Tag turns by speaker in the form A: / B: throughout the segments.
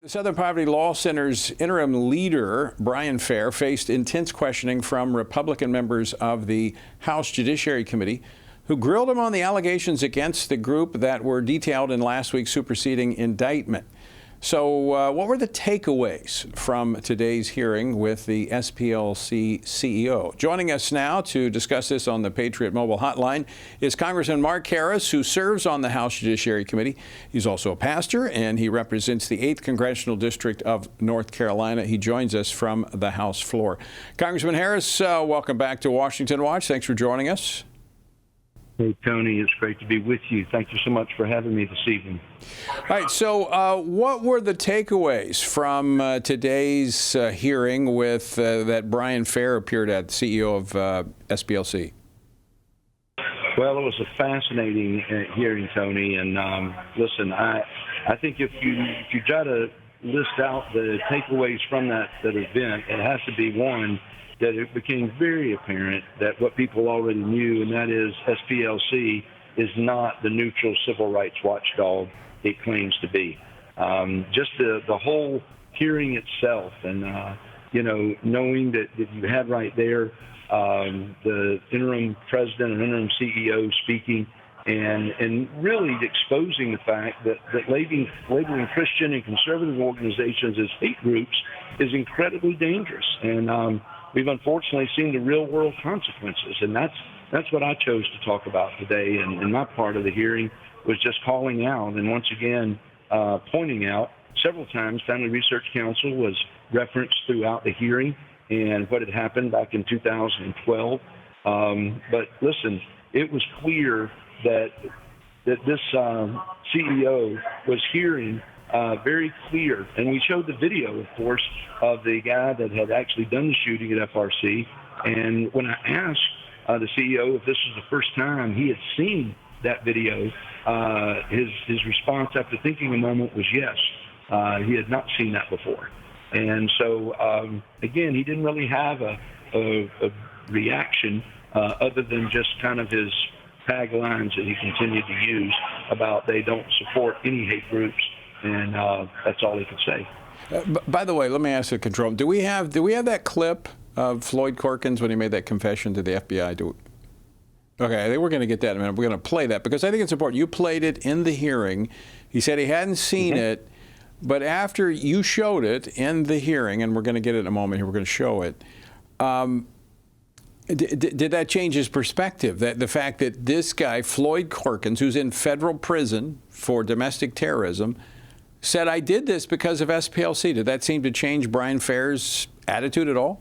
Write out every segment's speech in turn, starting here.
A: The Southern Poverty Law Center's interim leader, Brian Fair, faced intense questioning from Republican members of the House Judiciary Committee, who grilled him on the allegations against the group that were detailed in last week's superseding indictment. So what were the takeaways from today's hearing with the SPLC CEO? Joining us now to discuss this on the Patriot Mobile Hotline is Congressman Mark Harris, who serves on the House Judiciary Committee. He's also a pastor, and he represents the 8th Congressional District of North Carolina. He joins us from the House floor. Congressman Harris, welcome back to Washington Watch. Thanks for joining us.
B: Hey, Tony, it's great to be with you. Thank you so much for having me this evening.
A: All right, so what were the takeaways from today's hearing with that Brian Fair appeared at, CEO of SPLC?
B: Well, it was a fascinating hearing, Tony. And listen, I think if you try to list out the takeaways from that event, it has to be one, that it became very apparent that what people already knew, and that is SPLC is not the neutral civil rights watchdog it claims to be. Just the whole hearing itself, and knowing that you had right there the interim president and interim CEO speaking, and really exposing the fact that labeling Christian and conservative organizations as hate groups is incredibly dangerous. And we've unfortunately seen the real world consequences, and that's what I chose to talk about today. And my part of the hearing was just calling out and once again pointing out several times Family Research Council was referenced throughout the hearing and what had happened back in 2012. But listen, it was clear that this CEO was hearing very clear, and we showed the video, of course, of the guy that had actually done the shooting at FRC. And when I asked the CEO if this was the first time he had seen that video, his response after thinking a moment was yes. He had not seen that before. And so, again, he didn't really have a reaction other than just kind of his taglines that he continued to use about they don't support any hate groups. And that's all he could say.
A: By the way, let me ask the control. Do we have that clip of Floyd Corkins when he made that confession to the FBI? Okay, I think we're going to get that in a minute. We're going to play that because I think it's important. You played it in the hearing. He said he hadn't seen it, but after you showed it in the hearing, and we're going to get it in a moment here, we're going to show it. Did that change his perspective? That the fact that this guy, Floyd Corkins, who's in federal prison for domestic terrorism, said, I did this because of SPLC. Did that seem to change Brian Fair's attitude at all?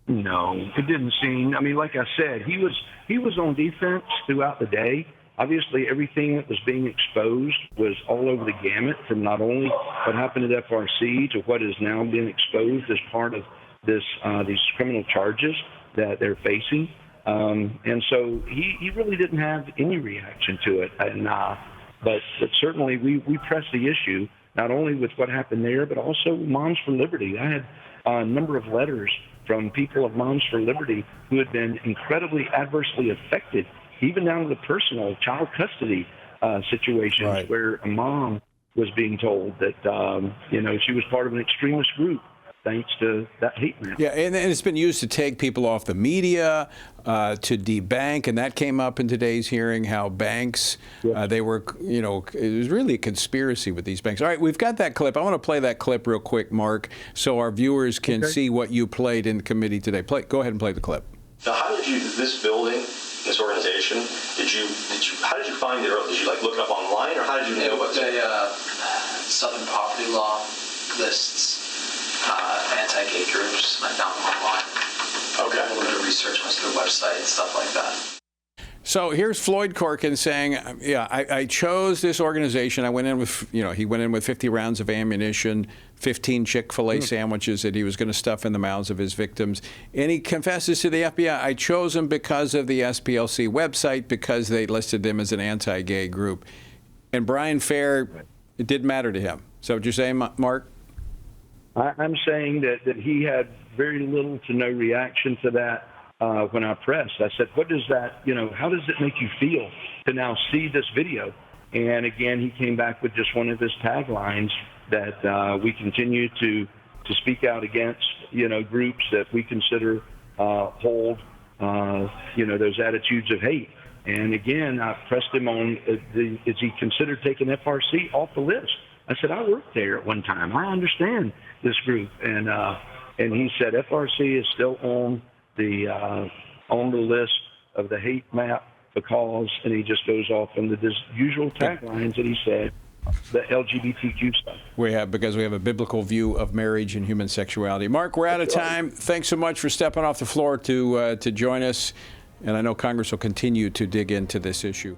B: No, it didn't seem. I mean, like I said, he was on defense throughout the day. Obviously, everything that was being exposed was all over the gamut, from not only what happened at FRC to what is now being exposed as part of this these criminal charges that they're facing. And so he really didn't have any reaction to it. And But certainly we pressed the issue, not only with what happened there, but also Moms for Liberty. I had a number of letters from people of Moms for Liberty who had been incredibly adversely affected, even down to the personal child custody situations where a mom was being told that, she was part of an extremist group thanks to that hate rant.
A: Yeah, and it's been used to take people off the media, to debank, and that came up in today's hearing, how banks, they were, it was really a conspiracy with these banks. All right, we've got that clip. I want to play that clip real quick, Mark, so our viewers can see what you played in committee today. Go ahead and play the clip.
C: Now, how did you, this building, this organization, how did you find it? Did you look it up online, or how did you know about it?
D: Southern Poverty Law lists anti-gay groups. I found them online. Okay. A little bit of research went to their website and stuff like that.
A: So here's Floyd Corkins saying, I chose this organization. I went in with, he went in with 50 rounds of ammunition, 15 Chick-fil-A sandwiches that he was going to stuff in the mouths of his victims. And he confesses to the FBI, I chose him because of the SPLC website, because they listed them as an anti-gay group. And Brian Fair, it didn't matter to him. Is that what you're saying, Mark?
B: I'm saying that he had very little to no reaction to that when I pressed. I said, what does that, how does it make you feel to now see this video And again, he came back with just one of his taglines that we continue to speak out against, groups that we consider hold, those attitudes of hate. And again, I pressed him on, is he considered taking FRC off the list? I said, I worked there at one time. I understand this group. And he said FRC is still on the list of the hate map because, and he just goes off into his usual taglines that he said, the LGBTQ stuff.
A: Because we have a biblical view of marriage and human sexuality. Mark, we're out of time. Thanks so much for stepping off the floor to join us. And I know Congress will continue to dig into this issue.